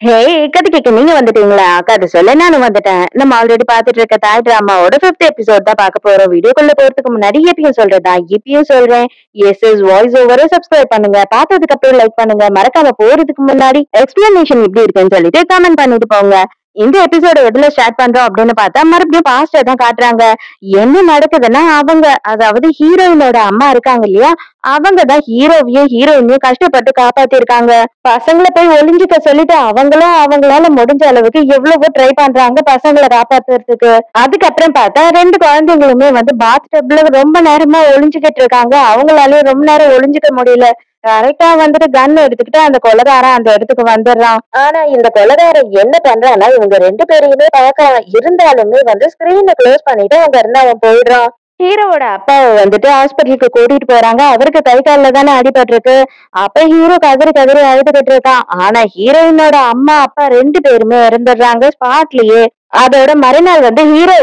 ஹே கதை கேட்க நீங்க வந்துட்டீங்களா? கதை சொல்ல நானும் வந்துட்டேன். நம்ம ஆல்ரெடி பாத்துட்டு இருக்க தாய் டிராமாவோட 5th எபிசோட் தான் பார்க்க போறோம். வீடியோக்குள்ள போறதுக்கு முன்னாடி எப்பயும் சொல்றதா இப்பயும் சொல்றேன். எஸ் வாய்ஸ் ஓவரை சப்ஸ்கிரைப் பண்ணுங்க. பார்த்ததுக்கு அப்புறம் லைக் பண்ணுங்க. மறக்காம போறதுக்கு முன்னாடி எக்ஸ்பிளனேஷன் எப்படி இருக்குன்னு சொல்லிட்டு கமெண்ட் பண்ணிட்டு போங்க. இந்த எபிசோட எதுல ஸ்டார்ட் பண்றோம் அப்படின்னு பார்த்தா மறுபடியும் பாஸ்டா தான் காட்டுறாங்க. என்ன நடக்குதுன்னா அவங்க அதாவது ஹீரோயினோட அம்மா இருக்காங்க இல்லையா, அவங்கதான் ஹீரோவையும் ஹீரோயினையும் கஷ்டப்பட்டு காப்பாத்தி இருக்காங்க. பசங்களை போய் ஒளிஞ்சுக்க சொல்லிட்டு அவங்களும் அவங்களால முடிஞ்ச அளவுக்கு எவ்வளவோ ட்ரை பண்றாங்க பசங்களை காப்பாத்துறதுக்கு. அதுக்கப்புறம் பார்த்தா 2 குழந்தைங்களுமே பாத் டப்ல ரொம்ப நேரமா ஒளிஞ்சுக்கிட்டு இருக்காங்க. அவங்களாலயும் ரொம்ப நேரம் ஒளிஞ்சுக்க முடியல. கரெக்டா கன் எடுத்துக்கிட்டு அந்த கொலைகாரன் அந்த இடத்துக்கு வந்துடுறான். ஆனா இந்த கொலைகாரன் என்ன பண்றான்னா இவங்க 2 பேரையுமே பார்க்க இருந்தாலுமே ஸ்கிரீனை க்ளோஸ் பண்ணிட்டு அங்க இருந்து அவன் போயிடுறான். ஹீரோவோட அப்பாவை ஹாஸ்பிட்டலுக்கு கூட்டிட்டு போறாங்க. அவருக்கு கை கால்ல தானே அடிபட்டிருக்கு. அப்ப ஹீரோ கதறி கதறி அழுதுகிட்டு இருக்கான். ஆனா ஹீரோயினோட அம்மா அப்பா 2 பேருமே இறந்துடுறாங்க ஸ்பாட்லயே. அதோட மறுநாள் ஹீரோ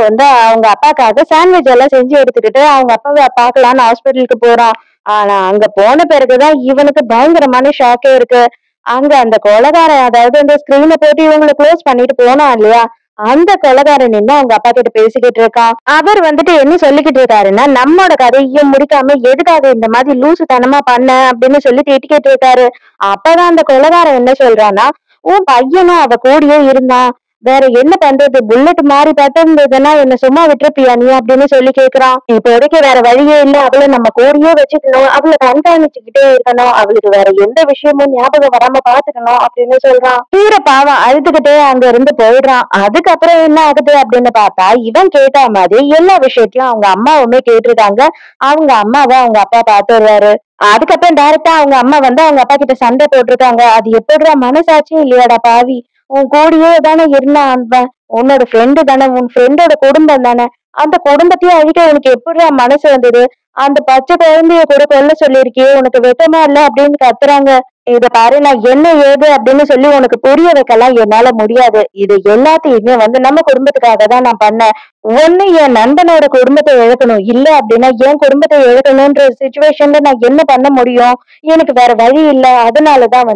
அவங்க அப்பாக்காக சாண்ட்விச் எல்லாம் செஞ்சு எடுத்துக்கிட்டு அவங்க அப்பாவை பார்க்கலான்னு ஹாஸ்பிட்டலுக்கு போறான். ஆனா அங்க போன பிறகுதான் இவனுக்கு பயங்கரமான ஷாக்கே இருக்கு. அங்க அந்த கொலைகாரன் அதாவது அந்த ஸ்கிரீனை போட்டு இவங்களை க்ளோஸ் பண்ணிட்டு போனான் இல்லையா, அந்த கொலைகாரன் நின்னு அவங்க அப்பா கிட்ட பேசிக்கிட்டு இருக்கான். அவர் என்ன சொல்லிக்கிட்டு இருக்காருன்னா, நம்மோட கதையும் முடிக்காம எதுக்காக இந்த மாதிரி லூசுத்தனமா பண்ண அப்படின்னு சொல்லி திட்டிக்கிட்டு இருக்காரு. அப்பதான் அந்த கொலைகாரன் என்ன சொல்றான்னா, உன் பையனும் அவ கூடயே இருந்தான், வேற என்ன பண்றது, புல்லட் மாறி பட்டிருந்ததுன்னா என்ன சும்மா விட்டுருப்பியா நீ அப்படின்னு சொல்லி கேக்குறான். இப்போதைக்கு வேற வழியே இல்ல, அவளை நம்ம கூடயே வச்சுக்கணும், அவளை கண்காணிச்சுக்கிட்டே இருக்கணும், அவளுக்கு வேற எந்த விஷயமும் ஞாபகம் வராம பாத்துக்கணும் அப்படின்னு சொல்றான். ஹீரோ பாவம் அழுதுகிட்டே அங்க இருந்து போயிடுறான். அதுக்கப்புறம் என்ன ஆகுது அப்படின்னு பார்த்தா இவன் கேட்ட மாதிரி எல்லா விஷயத்தையும் அவங்க அம்மாவுமே கேட்டிருக்காங்க. அவங்க அம்மாவை அவங்க அப்பா பாத்துடுறாரு. அதுக்கப்புறம் டைரக்டா அவங்க அம்மா அவங்க அப்பா கிட்ட சண்டை போட்டிருக்காங்க. அது எப்படிடா மனசாட்சியும் இல்லையாடா பாவி, உன் கூடயே தானே இருந்தான் அவன், உன்னோட ஃப்ரெண்டு தானே, உன் ஃப்ரெண்டோட குடும்பம் தானே, அந்த குடும்பத்தையும் அழிக்க உனக்கு எப்படிடா மனசு வந்தது, அந்த பச்சை குழந்தைய கூட கொல்ல சொல்லியிருக்கியே, உனக்கு வெட்டமா இல்ல அப்படின்னு கத்துறாங்க. இத பாரு, நான் என்ன ஏது அப்படின்னு சொல்லி உனக்கு புரிய வைக்கலாம் என்னால முடியாது. இது எல்லாத்தையுமே நம்ம குடும்பத்துக்காக தான் நான் பண்ணேன். ஒண்ணு என் நண்பனோட குடும்பத்தை இழக்கணும், இல்ல அப்படின்னா என் குடும்பத்தை இழக்கணும்ன்ற சுச்சுவேஷன்ல நான் என்ன பண்ண முடியும், எனக்கு வேற வழி இல்ல. அதனாலதான்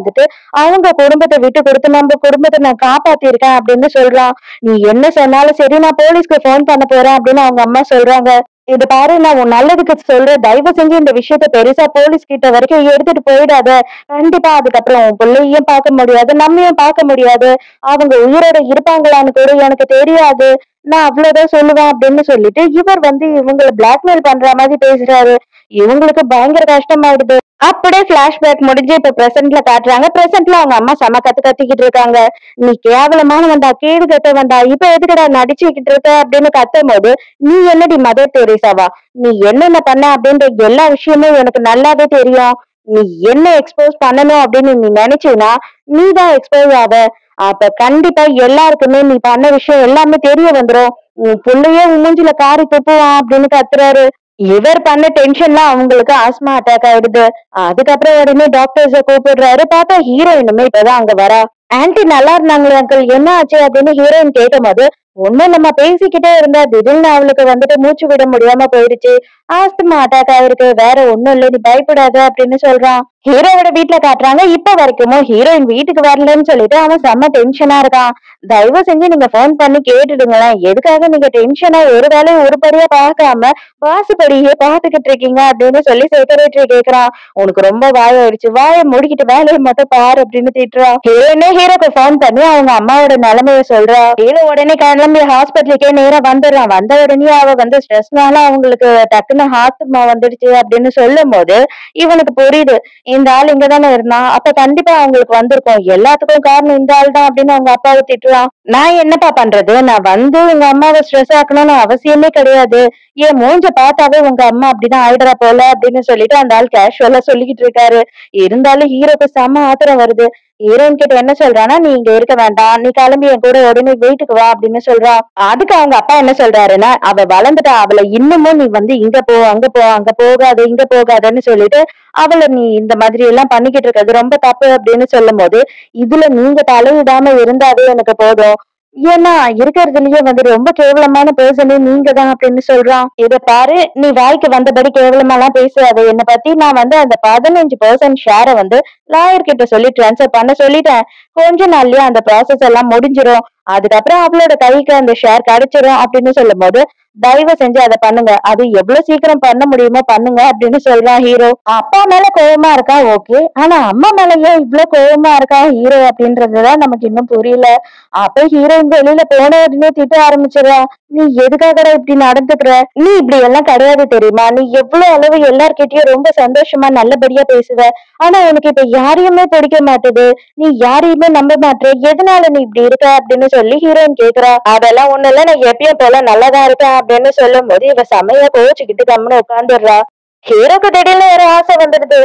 அவங்க குடும்பத்தை விட்டு கொடுத்து நம்ம குடும்பத்தை நான் காப்பாத்திருக்கேன் அப்படின்னு சொல்றான். நீ என்ன சொன்னாலும் சரி, நான் போலீஸ்க்கு போன் பண்ண போறேன் அப்படின்னு அவங்க அம்மா சொல்றாங்க. இது பாரு, நான் உன் நல்லதுக்கு சொல்றேன், தயவு செஞ்சு இந்த விஷயத்த பெருசா போலீஸ் கிட்ட வரைக்கும் எடுத்துட்டு போயிடாத. கண்டிப்பா அதுக்கப்புறம் உன் பிள்ளையும் பார்க்க முடியாது, நம்மையும் பார்க்க முடியாது, அவங்க உயிரோட இருப்பாங்களான்னு கூட எனக்கு தெரியாது, நான் அவ்வளவுதான் சொல்லுவேன் அப்படின்னு சொல்லிட்டு இவர் இவங்களை பிளாக்மெயில் பண்ற மாதிரி பேசுறாரு. இவங்களுக்கு பயங்கர கஷ்டமாயிடுது. அப்படியே பிளாஷ்பேக் முடிஞ்சு இப்ப பிரசன்ட்ல காட்டுறாங்க. பிரசன்ட்ல அவங்க அம்மா செம கத்திக்கிட்டு இருக்காங்க. நீ கேவலமானவன்டா, கேடு கட்டவன்டா, இப்ப எதுக்கடா நடிச்சுக்கிட்டு இருக்க அப்படின்னு கத்தும் போது, நீ என்னடி மதர் தெரேசாவா, நீ என்னென்ன பண்ண அப்படின்ற எல்லா விஷயமும் எனக்கு நல்லாவே தெரியும். நீ என்ன எக்ஸ்போஸ் பண்ணணும் அப்படின்னு நீ நினைச்சீன்னா நீதான் எக்ஸ்போஸ் ஆவ. அப்ப கண்டிப்பா எல்லாருக்குமே நீ பண்ண விஷயம் எல்லாமே தெரிய வந்துரும். உன் புள்ளையே உன் மூஞ்சில காரி துப்புவான் அப்படின்னு கத்துறாரு. இவர் பண்ண டென்ஷன்ல அவங்களுக்கு ஆஸ்மா அட்டாக் ஆயிடுது. அதுக்கப்புறம் உடனே டாக்டர்ஸ கூப்பிடுறாரு. பார்த்தா ஹீரோயினுமே இப்பதான் அங்க வரா. ஆன்ட்டி நல்லா இருந்தாங்களே அங்கிள், என்ன ஆச்சு அப்படின்னு ஹீரோயின் கேட்கும் போது, ஒண்ணும் நம்ம பேசிக்கிட்டே இருந்தா திடீர்னு அவளுக்கு மூச்சு விட முடியாம போயிடுச்சு, ஆஸ்துமா அட்டாக் ஆயிருக்கு, வேற ஒண்ணும் இல்ல, நீ பயப்படாத அப்படின்னு சொல்றான். ஹீரோவோட வீட்டுல காட்டுறாங்க. இப்ப வரைக்கும் ஹீரோயின் வீட்டுக்கு வரலன்னு சொல்லிட்டு அவன் செம்ம டென்ஷனா இருக்கான். தயவு செஞ்சு நீங்க போன் பண்ணி கேட்டுடுங்களேன், எதுக்காக நீங்க டென்ஷனா ஒரு வேலையை உருப்படியா பார்க்காம வாசுபடியே பாத்துக்கிட்டு இருக்கீங்க அப்படின்னு சொல்லி செக்ரட்டரி கேக்குறான். உனக்கு ரொம்ப வாயாயிடுச்சு, வாயை முடிக்கிட்டு வேலையை மட்டும் பாரு அப்படின்னு திட்டுறான். ஹீரோயினே ஹீரோக்கு போன் பண்ணி அவங்க அம்மாவோட நிலைமைய சொல்றா. ஹீரோ உடனே கிளம்பி ஹாஸ்பிட்டலுக்கே நேரா வந்துடுறான். வந்த உடனே அவ ஸ்ட்ரெஸ்னால அவங்களுக்கு டக்குன்னு ஆஸ்துமா வந்துடுச்சு அப்படின்னு சொல்லும் போது இவனுக்கு புரியுது, இந்த ஆள் இங்கதானே இருந்தான், அப்ப கண்டிப்பா அவங்களுக்கு வந்திருக்கும், எல்லாத்துக்கும் காரணம் இந்த ஆள் தான் அப்படின்னு அவங்க அப்பாவை திட்டுறான். நான் என்னப்பா பண்றது, நான் உங்க அம்மாவை ஸ்ட்ரெஸ் ஆக்கணும்னு அவசியமே கிடையாது, என் மூஞ்ச பார்த்தாவே உங்க அம்மா அப்படிதான் ஆயிடுறா போல அப்படின்னு சொல்லிட்டு அந்த ஆள் கேஷுவலா சொல்லிக்கிட்டு இருக்காரு. இருந்தாலும் ஹீரோக்கு செம்ம ஆத்திரம் வருது. ஹீரோயின் கிட்ட என்ன சொல்றானா, நீ இங்க இருக்க வேண்டாம், நீ கிளம்பி என் கூட உடனே வீட்டுக்கு வா அப்படின்னு சொல்றான். அதுக்கு அவங்க அப்பா என்ன சொல்றாருன்னா, அவ வளர்ந்துட்டா, அவளை இன்னமும் நீ இங்க போ அங்க போ, அங்க போகாது இங்க போகாதன்னு சொல்லிட்டு அவளை நீ இந்த மாதிரி எல்லாம் பண்ணிக்கிட்டு இருக்கிறது ரொம்ப தப்பு அப்படின்னு சொல்லும் போது, இதுல நீங்க தலையிடாம இருந்தாவே எனக்கு போதும், ஏன்னா இருக்கிறதுலயே வந்து ரொம்ப கேவலமான பெர்சனே நீங்க தான் அப்படின்னு சொல்றான். இத பாரு, நீ வாய்க்கு வந்தபடி கேவலமாலாம் பேசாத. என்ன பத்தி நான் வந்து அந்த 15% ஷேரை வந்து லாயர் கிட்ட சொல்லி ட்ரான்ஸ்ஃபர் பண்ண சொல்லிட்டேன். கொஞ்ச நாள்லயே அந்த ப்ராசஸ் எல்லாம் முடிஞ்சிரும். அதுக்கப்புறம் அவளோட கைக்கு அந்த ஷேர் கிடைச்சிரும் அப்படின்னு சொல்லும்போது, தயவு செஞ்சு அதை பண்ணுங்க. அது எவ்வளவு சீக்கிரம் பண்ண முடியுமோ பண்ணுங்க அப்படின்னு சொல்றான் ஹீரோ. அப்பா மேல கோவமா இருக்கா ஓகே. ஆனா அம்மா மேல ஏன் இவ்வளவு கோவமா இருக்கா ஹீரோ அப்படின்றதுதான் நமக்கு இன்னும் புரியல. அப்ப ஹீரோயின் வெளியில போன உடனே திட்ட ஆரம்பிச்சிடுறா. நீ எதுக்காகடா இப்படி நடந்துக்கிற? நீ இப்படி எல்லாம் கிடையாது தெரியுமா? நீ எவ்வளவு அளவு எல்லார்கிட்டயும் ரொம்ப சந்தோஷமா நல்லபடியா பேசுவ. ஆனா உனக்கு இப்ப யாரையுமே பிடிக்க மாட்டுது. நீ யாரையுமே நம்ப மாட்ற. எதனால நீ இப்படி இருக்க அப்படின்னு சொல்லி ஹீரோயின் கேக்குறா. அதெல்லாம் ஒண்ணு இல்ல, நான் எப்பயும் போல நல்லாதான் இருக்கேன் அப்படின்னு சொல்லும் போது இவ செமையா கோச்சுக்கிட்டு கம்முன்னு உட்காந்துடுறா. ஹீரோக்கு திடீர்னு ஒரு ஆசை வந்துடுது.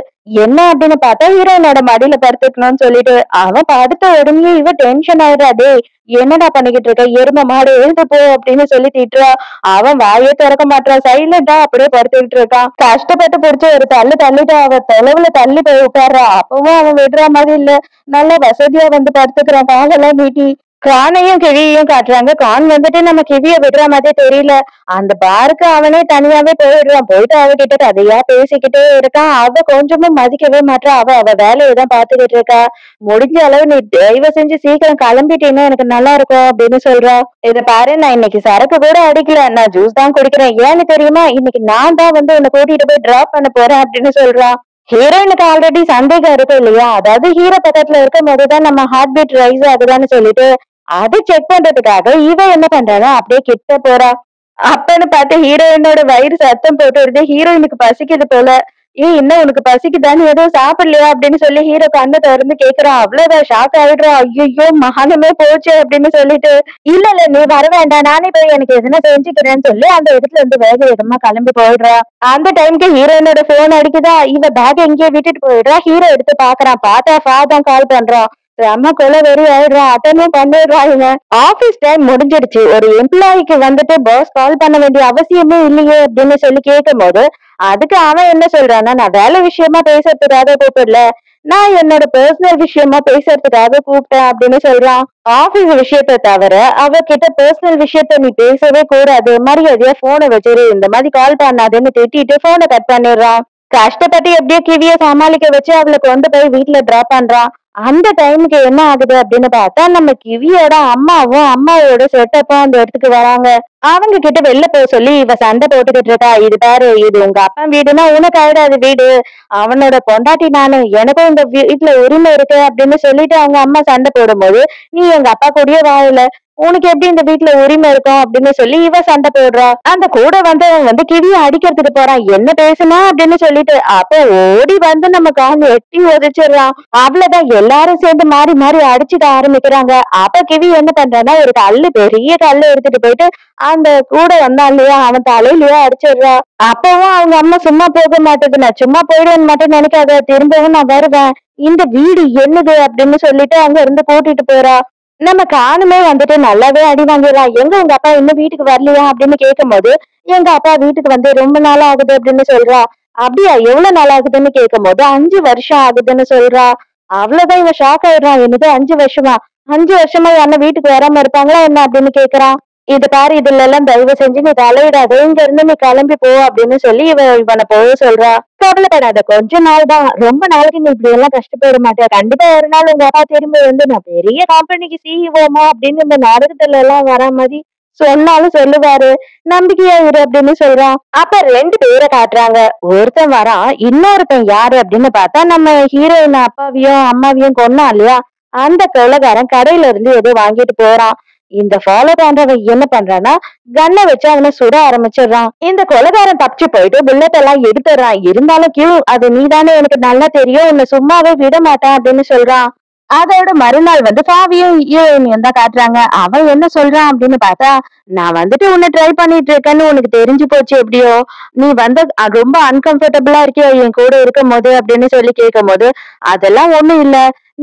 என்ன அப்படின்னு பார்த்தா ஹீரோயினோட மடியில படுத்துக்கணும்னு சொல்லிட்டு அவன் படுத்த உடனே இவ டென்ஷன் ஆயிடுறா. டேய் என்னடா பண்ணிக்கிட்டு இருக்க, எருமை மாடு எழுந்து போ அப்படின்னு சொல்லி திட்டுறா. அவன் வாயே திறக்க மாட்டான், சைலண்டா அப்படியே படுத்துக்கிட்டு இருக்கான். கஷ்டப்பட்டு பிடிச்ச ஒரு தள்ளு தள்ளிட்டு அவ தொலைவுல தள்ளி போய் உட்கார்றா. அப்பவும் அவன் விடுற மாதிரி இல்ல, நல்ல வசதியா வந்து படுத்துக்கிறான் காலெல்லாம் நீட்டி. கானையும் கிவியையும் காட்டுறாங்க. கான் வந்துட்டு நம்ம கிவிய விடுற மாதிரி தெரியல. அந்த பாருக்கு அவனே தனியாவே போயிடுறான். போயிட்டு அவகிட்ட கதையா பேசிக்கிட்டே இருக்கான். அவ கொஞ்சமும் மதிக்கவே மாட்றா. அவ அவ வேலையை தான் பாத்துக்கிட்டு இருக்கா. முடிஞ்ச அளவு நீ தயவு செஞ்சு சீக்கிரம் கிளம்பிட்டீங்கன்னா எனக்கு நல்லா இருக்கும் அப்படின்னு சொல்றா. இத பாரு, நான் இன்னைக்கு சரக்கு கூட அடிக்கல, நான் ஜூஸ் தான் குடிக்கிறேன். ஏன்னு தெரியுமா? இன்னைக்கு நான் தான் வந்து உன்னை கூட்டிட்டு போய் டிராப் பண்ண போறேன் அப்படின்னு சொல்றா. ஹீரோயினுக்கு ஆல்ரெடி சந்தேகம் இருக்கும் இல்லையா? அதாவது ஹீரோ பக்கத்துல இருக்கும் போதுதான் நம்ம ஹார்ட் பீட் ரைஸ் ஆகுதான்னு சொல்லிட்டு அதை செக் பண்றதுக்காக இவ என்ன பண்றானா அப்படியே கிட்ட போறா. அப்பன்னு பார்த்து ஹீரோயினோட வயிறு சத்தம் போட்டுடுது. ஹீரோயினுக்கு பசிக்குது போல. ஏய் என்ன உனக்கு பசிக்குதான்னு எதுவும் சாப்பிடலையா அப்படின்னு சொல்லி ஹீரோ கண்ணை திறந்து கேக்குறான். அவ்வளவுதான் ஷாக் ஆயிடுறா. ஐயோ மகானமே போச்சு அப்படின்னு சொல்லிட்டு, இல்ல இல்ல நீ வர வேண்டாம், நானே போய் எனக்கு எதுனா செஞ்சுக்கிறேன்னு சொல்லி அந்த இடத்துல இருந்து வேக வேகமா கிளம்பி போயிடுறா. அந்த டைம்க்கு ஹீரோயினோட போன் அடிக்குதா. இவ பேக் எங்கேயோ விட்டுட்டு போயிடுறா. ஹீரோ எடுத்து பாக்குறான். பார்த்தா ஃபாதான் கால் பண்றான். செம்ம கொலை வெறி ஆயிடுறான். அட்டனும் பண்ணிடுறாங்க. ஆபீஸ் டைம் முடிஞ்சிடுச்சு. ஒரு எம்ப்ளாய்க்கு வந்துட்டு பாஸ் கால் பண்ண வேண்டிய அவசியமே இல்லையே அப்படின்னு சொல்லி கேட்கும் போது அதுக்கு அவன் என்ன சொல்றான்னா, நான் வேலை விஷயமா பேசுறதுக்காக கூப்பிடல, நான் என்னோட பர்சனல் விஷயமா பேசுறதுக்காக கூப்பிட்டேன் அப்படின்னு சொல்றான். ஆபீஸ் விஷயத்த தவிர அவகிட்ட பர்சனல் விஷயத்த நீ பேசவே கூடாது, மரியாதையா போனை வச்சிரு, இந்த மாதிரி கால் பண்ணாதுன்னு திட்டிட்டு போனை கட் பண்ணிடுறான். கஷ்டப்பட்டு எப்படியோ கிவிய சமாளிக்க வச்சு அவளை கொண்டு போய் வீட்டுல டிராப் பண்றான். அந்த டைமுக்கு என்ன ஆகுது அப்படின்னு பார்த்தா நம்ம கிவியோட அம்மாவும் அம்மாவோட செட்டப்பும் அந்த இடத்துக்கு வராங்க. அவங்க கிட்ட வெளில போக சொல்லி இவ சண்டை போட்டுக்கிட்டு இருக்கா. இது பாரு, இது உங்க அப்பா வீடுன்னா உனக்கு ஆயிடாது வீடு, அவனோட பொண்டாட்டி நானு, எனக்கும் இந்த வீட்டுல உரிமை இருக்கு அப்படின்னு சொல்லிட்டு அவங்க அம்மா சண்டை போடும்போது, நீ எங்க அப்பா கூடயே வாழல, உனக்கு எப்படி இந்த வீட்டுல உரிமை இருக்கும் அப்படின்னு சொல்லி இவ சண்டை போடுறா. அந்த கூட வந்தவன் வந்து கிவிய அடிக்கிறதுக்கு போறான். என்ன பேசுனா அப்படின்னு சொல்லிட்டு அப்ப ஓடி வந்து நம்ம கால் எட்டி உதைச்சிடுறான். அவ்வளவுதான், எல்லாரும் சேர்ந்து மாறி மாறி அடிச்சுக்க ஆரம்பிக்கிறாங்க. அப்ப கிவி என்ன பண்றான்னா ஒரு கல்லு, பெரிய கல்லு எடுத்துட்டு போயிட்டு அந்த கூட வந்தான் இல்லையா அவன் தலையிலயே அடிச்சிடுறா. அப்பவும் அவங்க அம்மா சும்மா போக மாட்டேது. நான் சும்மா போயிடுவேன்னு மட்டும் நினைக்காத, திரும்பவும் நான் வருவேன், இந்த வீடு என்னது அப்படின்னு சொல்லிட்டு அங்க இருந்து கூட்டிட்டு போறா. நம்ம காணுமே வந்துட்டு நல்லாவே அடி வாங்கிடலாம். எங்க உங்க அப்பா இன்னும் வீட்டுக்கு வரலையா அப்படின்னு கேட்கும்போது, எங்க அப்பா வீட்டுக்கு வந்து ரொம்ப நாள் ஆகுது அப்படின்னு சொல்றா. அப்படியா, எவ்வளவு நாள் ஆகுதுன்னு கேட்கும்போது 5 வருஷம் ஆகுதுன்னு சொல்றா. அவ்வளவுதான், இவன் ஷாக் ஆயிடுறான். என்னது 5 வருஷமா? 5 வருஷமா யாரும் வீட்டுக்கு வராம இருப்பாங்களா என்ன அப்படின்னு கேக்குறான். இது பாரு, இதுல எல்லாம் தயவு செஞ்சு நீ தலையிடாத, இங்க இருந்து நீ கிளம்பி போ அப்படின்னு சொல்லி இவனை போக சொல்றா. கவலைப்படாத, கொஞ்ச நாள் தான், ரொம்ப நாளைக்கு நீ இப்படி எல்லாம் கஷ்டப்பட மாட்டே, கண்டிப்பா ஒரு நாள் உங்க அப்பா திரும்பி வந்து நான் பெரிய கம்பெனிக்கு சிஇஓமா அப்படின்னு இந்த நாடகத்துல எல்லாம் வர மாதிரி சொன்னாலும் சொல்லுவாரு, நம்பிக்கையா இரு அப்படின்னு சொல்றான். அப்ப 2 பேரை காட்டுறாங்க. ஒருத்தன் வரான், இன்னொருத்தன் யாரு அப்படின்னு பார்த்தா நம்ம ஹீரோயின் அப்பாவையும் அம்மாவையும் கொன்னா இல்லையா அந்த கொலைகாரன் கடையில இருந்து ஏதோ வாங்கிட்டு போறான். இந்த ஃபாலோ பண்றவன் என்ன பண்றான்னா கன்னை வச்சு அவனை சுட ஆரம்பிச்சிடுறான். இந்த கொலைகாரன் தப்பிச்சு போயிட்டு புல்லட் எல்லாம் எடுத்துறான். இருந்தாலும் கியூ, அது நீதானே, எனக்கு நல்லா தெரியும், உன்னை சும்மாவே விட மாட்டேன் அப்படின்னு சொல்றான். அதோட மறுநாள் வந்து ஃபாவியும் ஹீரோயினையும் தான் காட்டுறாங்க. அவன் என்ன சொல்றான் அப்படின்னு பார்த்தா, நான் வந்துட்டு உன்னை ட்ரை பண்ணிட்டு இருக்கேன்னு உனக்கு தெரிஞ்சு போச்சு எப்படியோ, நீ வந்து ரொம்ப அன்கம்ஃபர்டபுளா இருக்கியோ என் கூட இருக்கும் போது அப்படின்னு சொல்லி கேட்கும் போது, அதெல்லாம் ஒண்ணும் இல்ல,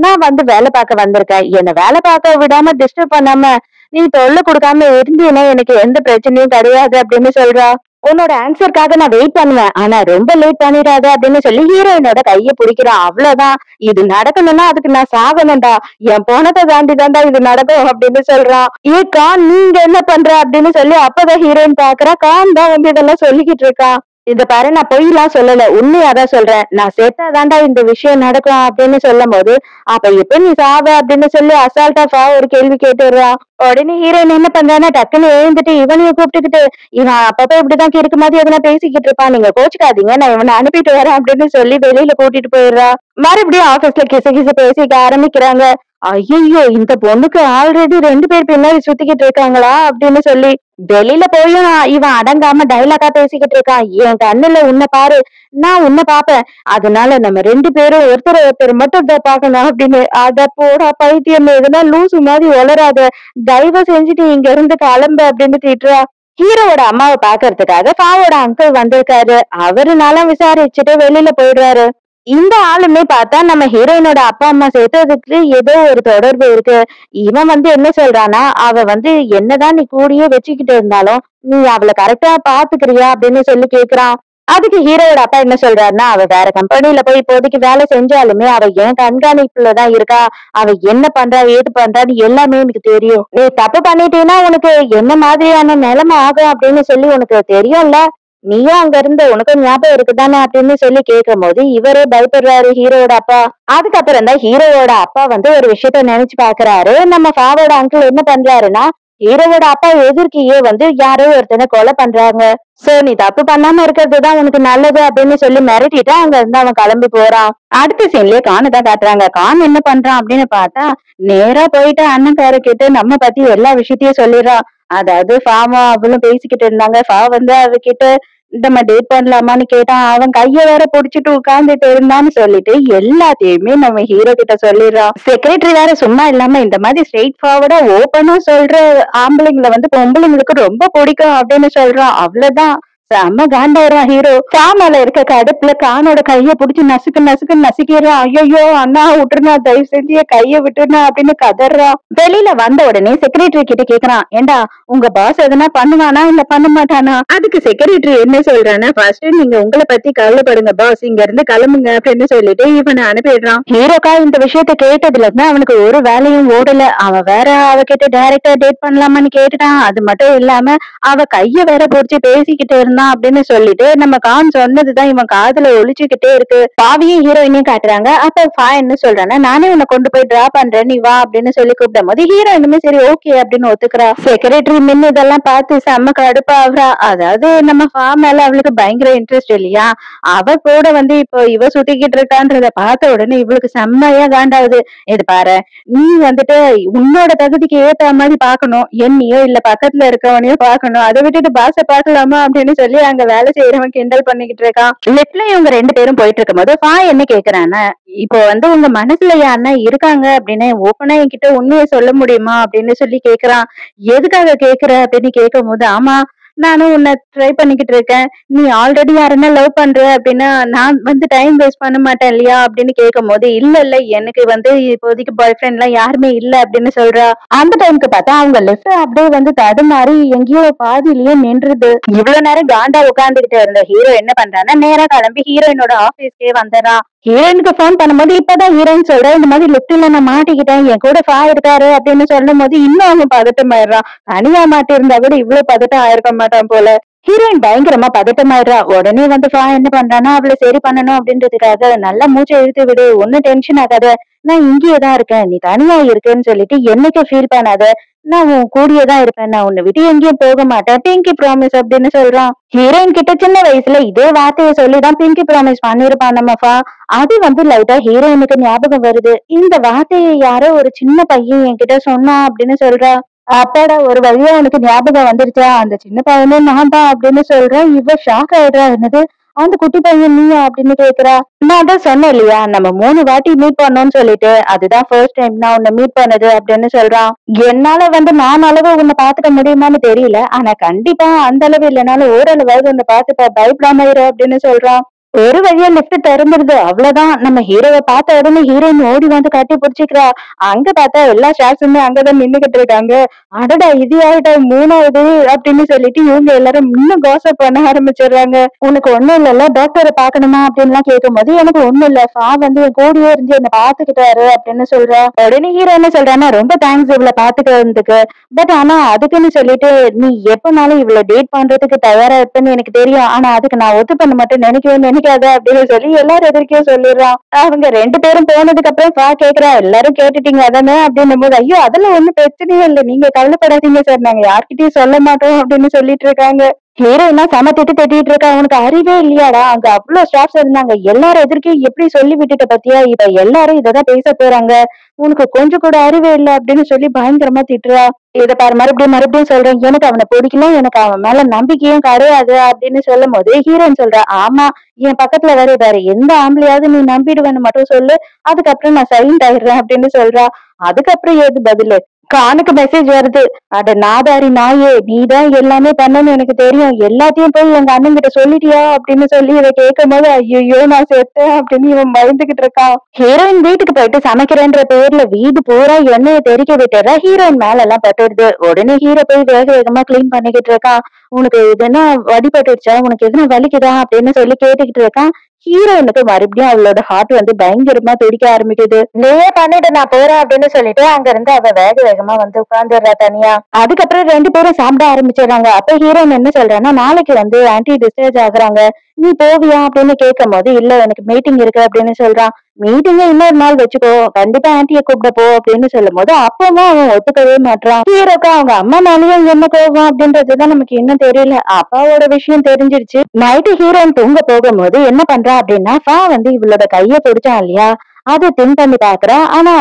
நான் வந்து வேலை பார்க்க வந்திருக்கேன், என்னை வேலை பார்க்க விடாம டிஸ்டர்ப் பண்ணாம நீ தொல்லை கொடுக்காம இருந்தீன்னா எனக்கு எந்த பிரச்சனையும் கிடையாது அப்படின்னு சொல்றா. உன்னோட ஆன்சருக்காக நான் வெயிட் பண்ணுவேன். ஆனா ரொம்ப லேட் பண்ணிடாத அப்படின்னு சொல்லி ஹீரோயினோட கைய பிடிக்கிறான். அவ்வளவுதான். இது நடக்கணும்னா அதுக்கு நான் சாகணும்டா. என் பொணத்த தாண்டி தான்டா இது நடக்கும் அப்படின்னு சொல்றான். கான் நீங்க என்ன பண்ற அப்படின்னு சொல்லி அப்பதான் ஹீரோயின் பாக்குறா. கான் தான் வந்து இதெல்லாம் சொல்லிக்கிட்டு இருக்கான். இத பாரு நான் பொய்லாம் சொல்லல. உண்மையாதான் சொல்றேன். நான் செத்தாதான்டா இந்த விஷயம் நடக்கும் அப்படின்னு சொல்லும்போது, அப்ப எப்ப நீ சாவ அப்படின்னு சொல்லி அசால்ட்டா ஒரு கேள்வி கேட்டுடுறா. உடனே ஹீரோயின் என்ன பண்றான்னா டக்குன்னு எழுந்துட்டு இவனையும் கூப்பிட்டுக்கிட்டு இவன் அப்பப்ப இப்படிதான் கிறுக்கு மாதிரி எதனா பேசிக்கிட்டு இருப்பான். நீங்க கோச்சுக்காதீங்க. நான் இவனை அனுப்பிட்டு வரேன் அப்படின்னு சொல்லி வெளியில கூட்டிட்டு போயிடுறா. மறுபடியும் ஆபீஸ்ல கிசு கிசு பேசிக்க ஆரம்பிக்கிறாங்க. ஐயையோ இந்த பொண்ணுக்கு ஆல்ரெடி 2 பேர் பின்னாடி சுத்திக்கிட்டு இருக்காங்களா அப்படின்னு சொல்லி வெளியில போயும் இவன் அடங்காம டைலாக்கா பேசிக்கிட்டு இருக்கான். என் கண்ணுல உன்னை பாரு, நான் உன்னை பாப்பேன். அதனால நம்ம 2 பேரும் ஒருத்தர் மட்டும் தான் பாக்கணும் அப்படின்னு. அத போடா பைத்தியம், எதுனா லூசு மாதிரி வளராத, தயவு செஞ்சுட்டு இங்க இருந்து கிளம்பு அப்படின்னு திட்டுறா. ஹீரோவோட அம்மாவை பாக்குறதுக்காக ஃபாவோட அங்கிள் வந்திருக்காரு. அவரு நலம் விசாரிச்சுட்டு வெளியில போயிடுறாரு. இந்த ஆளுமே பார்த்தா நம்ம ஹீரோயினோட அப்பா அம்மா சேர்த்ததுக்கு ஏதோ ஒரு தொடர்பு இருக்கு. இவன் வந்து என்ன சொல்றான்னா, அவ வந்து என்னதான் நீ கூடயே வச்சுக்கிட்டு இருந்தாலும் நீ அவளை கரெக்டா பாத்துக்கிறியா அப்படின்னு சொல்லி கேக்குறான். அதுக்கு ஹீரோவோட அப்பா என்ன சொல்றாருன்னா, அவ வேற கம்பெனில போய் இப்போதைக்கு வேலை செஞ்சாலுமே அவ என் கண்காணிப்புலதான் இருக்கா. அவ என்ன பண்றா ஏது பண்றான்னு எல்லாமே எனக்கு தெரியும். நீ தப்பு பண்ணிட்டீன்னா உனக்கு என்ன மாதிரியான நிலைமை ஆகும் அப்படின்னு சொல்லி உனக்கு தெரியும்ல. நீயும் அங்க இருந்த உனக்கும் ஞாபகம் இருக்குதானே அப்படின்னு சொல்லி கேட்கும் போது இவரே பயப்படுறாரு ஹீரோவோட அப்பா. அதுக்கப்புறம் தான் ஹீரோவோட அப்பா வந்து ஒரு விஷயத்த நினைச்சு பாக்குறாரு. நம்ம ஃபாவோட அங்கிள் என்ன பண்றாருன்னா, ஹீரோவோட அப்பா எதிர்க்கையே வந்து யாரோ ஒருத்தனை கொலை பண்றாங்க. சோ நீ தப்பு பண்ணாம இருக்கிறதுதான் உனக்கு நல்லது அப்படின்னு சொல்லி மிரட்டிட்டு அங்க இருந்து அவன் கிளம்பி போறான். அடுத்த சீன்லயே கானை தான் காட்டுறாங்க. கான் என்ன பண்றான் அப்படின்னு பார்த்தா, நேரா போயிட்டு அண்ணன் பேரை கேட்டு நம்ம பத்தி எல்லா விஷயத்தையும் சொல்லிடுறான். அதாவது ஃபாமா அவளும் பேசிக்கிட்டு இருந்தாங்க. ஃபா வந்து அவகிட்ட நம்ம டேட் பண்ணலாமான்னு கேட்டான். அவன் கைய வேற புடிச்சிட்டு உட்கார்ந்துட்டு இருந்தான்னு சொல்லிட்டு எல்லாத்தையுமே நம்ம ஹீரோ கிட்ட சொல்லிடுறான். செக்ரட்டரி வேற சும்மா இல்லாம இந்த மாதிரி ஸ்ட்ரெயிட் ஃபார்வர்டா ஓப்பனா சொல்ற ஆம்பளைங்களை வந்து பொம்பளைங்களுக்கு ரொம்ப பிடிக்கும் அப்படின்னு சொல்றான். அவ்வளவுதான். செம்ம காண்டாயிரம் ஹீரோ. சாமால இருக்க கடுப்புல கானோட கைய புடிச்சு நசுக்குன்னு நசுக்கிறான். ஐயோ அண்ணா விட்டுருனா, தயவு செஞ்சு என் கைய விட்டுருனா அப்படின்னு கதறான். வெளியில வந்த உடனே செக்ரட்டரி கிட்ட கேக்குறான், ஏண்டா உங்க பாஸ் எதனா பண்ணுவானா இல்ல பண்ண மாட்டானா? அதுக்கு செக்ரட்டரி என்ன சொல்றான்னா, ஃபர்ஸ்ட் நீங்க உங்களை பத்தி கவலைப்படுங்க பாஸ், இங்க இருந்து கிளம்புங்க அப்படின்னு சொல்லிட்டு இவனை அனுப்பிடுறான். ஹீரோக்கா இந்த விஷயத்த கேட்டதுல இருந்து அவனுக்கு ஒரு வேலையும் ஓடல. அவன் வேற அவகிட்ட டைரக்டா டேட் பண்ணலாமான்னு கேட்டுட்டான். அது மட்டும் இல்லாம அவ கைய வேற புடிச்சு பேசிக்கிட்டு இருந்தான் அப்படின்னு சொல்லிட்டு நம்ம கான் சொன்னதுதான் இவன் காதுல ஒழிச்சுக்கிட்டே இருக்கு. பாவியும் ஹீரோயினையும் காட்டுறாங்க. அப்ப ஃபா என்ன சொல்றான்னா, நானே உன்னை கொண்டு போய் டிரா பண்றேன், நீ வா அப்படின்னு சொல்லி கூப்பிடும் போது ஹீரோயினுமே சரி ஓகே அப்படின்னு ஒத்துக்கிறா. செக்ரட்டரி மின்னு இதெல்லாம் பார்த்து செம்ம கடுப்பா ஆகுறா. அதாவது நம்ம ஃபா மேல அவளுக்கு பயங்கர இன்ட்ரெஸ்ட் இல்லையா. அவ கூட வந்து இப்போ இவ சுத்திக்கிட்டு இருக்கான்றத பார்த்த உடனே இவளுக்கு செம்மையா காண்டாகுது. இது பாரு, நீ வந்துட்டு உன்னோட தகுதிக்கு ஏத்த மாதிரி பாக்கணும், என்னையோ இல்ல பக்கத்துல இருக்கவனையோ பாக்கணும். அதை விட்டுட்டு பாச பாக்கலாமா அப்படின்னு சொல்லி அங்க வேலை செய்யறவன் கிண்டல் பண்ணிக்கிட்டு இருக்கான். லெப்ட்ல இவங்க 2 பேரும் போயிட்டு இருக்கும் போது ஃபா என்ன கேக்குறான்னா, இப்போ வந்து உங்க மனசுல யாருன்னா இருக்காங்க அப்படின்னு ஓப்பனா என்கிட்ட உண்மையை சொல்ல முடியுமா அப்படின்னு சொல்லி கேக்குறான். எதுக்காக கேக்குற அப்படின்னு கேட்கும் போது, ஆமா நானும் உன்னை ட்ரை பண்ணிக்கிட்டு இருக்கேன். நீ ஆல்ரெடி யாருன்னா லவ் பண்ற அப்படின்னா நான் வந்து டைம் வேஸ்ட் பண்ண மாட்டேன் இல்லையா அப்படின்னு கேட்கும் போது, இல்ல எனக்கு வந்து இப்போதைக்கு பாய் ஃப்ரெண்ட் எல்லாம் யாருமே இல்ல அப்படின்னு சொல்றா. அந்த டைமுக்கு பார்த்தா அவங்க லெஃப்ட் அப்படியே வந்து தடுமாறி எங்கேயோ பாதியிலேயே நின்றுது. இவ்வளவு நேரம் காண்டா உட்கார்ந்துகிட்டு இருந்த ஹீரோ என்ன பண்றான்னா, நேரா கிளம்பி ஹீரோயினோட ஆபீஸ்க்கே வந்துடுறான். ஹீரோயினுக்கு போன் பண்ணும்போது இப்பதான் ஹீரோயின் சொல்ற, இந்த மாதிரி லிப்ட்ல நான் மாட்டிக்கிட்டேன், என் கூட ஃபா இருக்காரு அப்படின்னு சொல்லும் போது இன்னும் அவன் பதட்டம் ஆயிடுறான். தனியா மாட்டிருந்தா கூட இவ்வளவு பதட்டம் ஆயிருக்க மாட்டான் போல. ஹீரோயின் பயங்கரமா பதட்டமாயிடுறா. உடனே வந்து ஃபா என்ன பண்றான்னா, அவளை சரி பண்ணணும் அப்படின்றதுக்காக நல்லா மூச்சை இழுத்து விடு, ஒன்னும் டென்ஷன் ஆகாத, நான் இங்கேயேதான் இருக்கேன், நீ தனியா இருக்கேன்னு சொல்லிட்டு என்னைக்கு ஃபீல் பண்ணாத, நான் உன் கூடியதான் இருப்பேன், நான் உன்னை விட்டு எங்கேயும் போக மாட்டேன், பிங்கி ப்ராமிஸ் அப்படின்னு சொல்றான். ஹீரோயின் கிட்ட சின்ன வயசுல இதே வார்த்தையை சொல்லிதான் பிங்கி ப்ராமிஸ் பண்ணிருப்பான் நம்ம ஃபா. அது வந்து லைட்டா ஹீரோயினுக்கு ஞாபகம் வருது. இந்த வார்த்தையை யாரோ ஒரு சின்ன பையன் என்கிட்ட சொன்னான் அப்படின்னு சொல்றா. அப்பாடா ஒரு வழியா உனக்கு ஞாபகம் வந்துருச்சா, அந்த சின்ன பையனே நான் தான் அப்படின்னு சொல்றேன். இவ ஷாக் ஆயிடுறா. என்னது அந்த குட்டி பையன் நீயா அப்படின்னு கேக்குறா. நான் தான் சொன்னேன் இல்லையா, நம்ம 3 வாட்டி மீட் பண்ணோம்னு சொல்லிட்டு, அதுதான் ஃபர்ஸ்ட் டைம் நான் உன்னை மீட் பண்ணது அப்படின்னு சொல்றான். என்னால வந்து நான் அளவு உன்னை பாத்துக்க முடியுமான்னு தெரியல, ஆனா கண்டிப்பா அந்த அளவு இல்லைனாலும் ஓரளவாவது உன்னை பாத்துப்ப, பயப்படாம இரு அப்படின்னு சொல்றான். ஒரு வழியா லிஃப்ட் திறந்துருது. அவ்வளவுதான். நம்ம ஹீரோவ பார்த்த உடனே ஹீரோயின் ஓடி வந்து கட்டி புடிச்சுக்கிறா. அங்க பார்த்தா எல்லா ஸ்டாஃப்ஸுமே அங்கதான் நின்னுகிட்டு இருக்காங்க. அடடா! இது யாருடா 3வது அப்படின்னு சொல்லிட்டு இவங்க எல்லாரும் இன்னும் காசிப் பண்ண ஆரம்பிச்சிடுறாங்க. உனக்கு ஒண்ணும் இல்லல்ல, டாக்டர பார்க்கணுமா அப்படின்லாம் கேட்கும்போது, எனக்கு ஒண்ணும் இல்ல. வந்து என் கூடயே இருந்து என்ன பார்த்துக்கிட்டாரு அப்படின்னு சொல்றா. உடனே ஹீரோ என்ன சொல்றான்னா, ரொம்ப தேங்க்ஸ் இவள பார்த்துக்கிறதுக்கு. பட் ஆனா அதுக்குன்னு சொல்லிட்டு நீ எப்பனாலும் இவள டேட் பண்றதுக்கு தயாரா இருப்பேன்னு எனக்கு தெரியும். ஆனா அதுக்கு நான் ஒத்து பண்ண மாட்டேன் நினைக்காத அப்படின்னு சொல்லி எல்லாரும் எதிர்க்கையும் சொல்லிடுறான். அவங்க 2 பேரும் போனதுக்கு அப்புறம் கேக்குறா, எல்லாரும் கேட்டுட்டீங்க அதானே அப்படின்னும் போது, ஐயோ அதெல்லாம் ஒண்ணும் பிரச்சனையே இல்ல. நீங்க கவலைப்படாதீங்க சார். நாங்க யார்கிட்டயும் சொல்ல மாட்டோம் அப்படின்னு சொல்லிட்டு இருக்காங்க. ஹீரோயினா செம திட்டிட்டு இருக்கா. உனக்கு அறிவே இல்லையாடா? அங்க அவ்வளவு ஸ்டாஃப்ஸ் இருந்தாங்க. எல்லாரும் எதிர்க்கையும் எப்படி சொல்லி விட்டுட்ட பாத்தியா? இப்ப எல்லாரும் இததான் பேச போறாங்க. உனக்கு கொஞ்சம் கூட அறிவே இல்ல அப்படின்னு சொல்லி பயங்கரமா திட்டுறா. இத பாரு, மறுபடியும் சொல்றேன். எனக்கு அவன பிடிக்கல. எனக்கு அவன் மேல நம்பிக்கையும் கிடையாது அப்படின்னு சொல்லும்போது, ஹீரோயின் சொல்றா, ஆமா என் பக்கத்துல வேற எந்த ஆம்பளையாவது நீ நம்பிடுவேன்னு மட்டும் சொல்லு. அதுக்கப்புறம் நான் சைலண்ட் ஆயிடுறேன் அப்படின்னு சொல்றா. அதுக்கப்புறம் ஏது பதிலு? கானுக்கு மெசேஜ் வருது. அட நாதாரி நாயே, நீதான் எல்லாமே பண்ணன்னு எனக்கு தெரியும். எல்லாத்தையும் போய் எங்க அண்ணன் கிட்ட சொல்லிட்டியா அப்படின்னு சொல்லி இவ கேட்கும்போது, ஐயோ நான் செத்தேன் அப்படின்னு இவன் பயந்துகிட்டு இருக்கான். ஹீரோயின் வீட்டுக்கு போயிட்டு சமைக்கிறேன்ற பேர்ல வீடு பூரா எண்ணெயை தெறிக்க விட்டுற. ஹீரோயின் மேல எல்லாம் பட்டுடுது. உடனே ஹீரோ போய் வேக வேகமா கிளீன் பண்ணிக்கிட்டு இருக்கான். உனக்கு எதுனா வடிபட்டுடுச்சா, உனக்கு எதுனா வலிக்குதா அப்படின்னு சொல்லி கேட்டுக்கிட்டு இருக்கான். ஹீரோயினுக்கு மறுபடியும் அவளோட ஹார்ட் வந்து பயங்கரமா துடிக்க ஆரம்பிக்குது. நீயே பண்ணிட்டு நான் போறேன் அப்படின்னு சொல்லிட்டு அங்க இருந்து அவ வேக வேகமா வந்து உட்கார்ந்துடுறா தனியா. அதுக்கப்புறம் 2 பேரும் சாப்பிட ஆரம்பிச்சிடுறாங்க. அப்ப ஹீரோயின் என்ன சொல்றான்னா, நாளைக்கு வந்து ஆன்டி டிஸ்சார்ஜ் ஆகுறாங்க. நீ போவியா அப்படின்னு கேட்கும் போது, இல்ல எனக்கு மீட்டிங் இருக்கு அப்படின்னு சொல்றான். மீட்டிங்க இன்னொரு நாள் வச்சுக்கோ, கண்டிப்பா ஆன்டிய கூப்பிட போ அப்படின்னு சொல்லும் போது, அப்பவும் அவன் ஒத்துக்கவே மாட்டான். ஹீரோக்கு அவங்க அம்மா மேலேயும் என்ன கோவம் அப்படின்றதுதான் நமக்கு இன்னும் தெரியல. அப்பாவோட விஷயம் தெரிஞ்சிருச்சு. நைட்டு ஹீரோயின் தூங்க போகும்போது என்ன பண்றா அப்படின்னா, வந்து இவளோட கைய பிடிச்சான் இல்லையா, அதை தின் பண்ணி பாக்குறா. ஆனா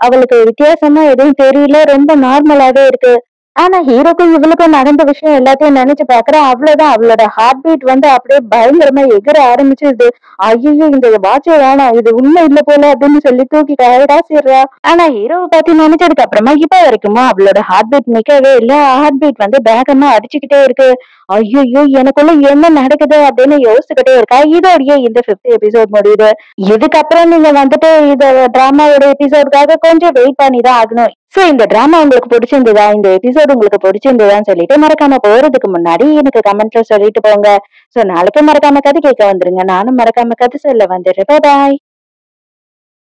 அவளுக்கு வித்தியாசமா எதுவும் தெரியல. ரொம்ப நார்மலாவே இருக்கு. ஆனா ஹீரோக்கும் இவளுக்கும் நடந்த விஷயம் எல்லாத்தையும் நினைச்சு பாக்குறா. அவ்வளவுதான், அவளோட ஹார்ட் பீட் வந்து அப்படியே பயங்கரமா எகிற ஆரம்பிச்சிருது. ஐயோ இந்த வாட்சே வேணாம், இது உண்மை இல்ல போல அப்படின்னு சொல்லி தூக்கி கைடாசிடுறா. ஆனா ஹீரோவை பத்தி நினைச்சதுக்கு அப்புறமா இப்ப வரைக்குமா அவளோட ஹார்ட் பீட் நிக்கவே இல்ல. ஹார்ட் பீட் வந்து வேகமா அடிச்சுக்கிட்டே இருக்கு. ஐயோ எனக்குள்ள என்ன நடக்குது அப்படின்னு யோசிச்சுக்கிட்டே இருக்கா. இதோடய இந்த 5th எபிசோட் முடியுது. இதுக்கப்புறம் நீங்க வந்துட்டு இந்த டிராமாவோட எபிசோடுக்காக கொஞ்சம் வெயிட் பண்ணி தான் ஆகணும். சோ இந்த டிராமா உங்களுக்கு பிடிச்சிருந்ததா, இந்த எபிசோட் உங்களுக்கு பிடிச்சிருந்ததான்னு சொல்லிட்டு மறக்காம போறதுக்கு முன்னாடி எனக்கு கமெண்ட்ல சொல்லிட்டு போங்க. சோ நாளைக்கு மறக்காம கதை கேட்க வந்துருங்க. நானும் மறக்காம கதை சொல்ல வந்துடுறேன். பாய்.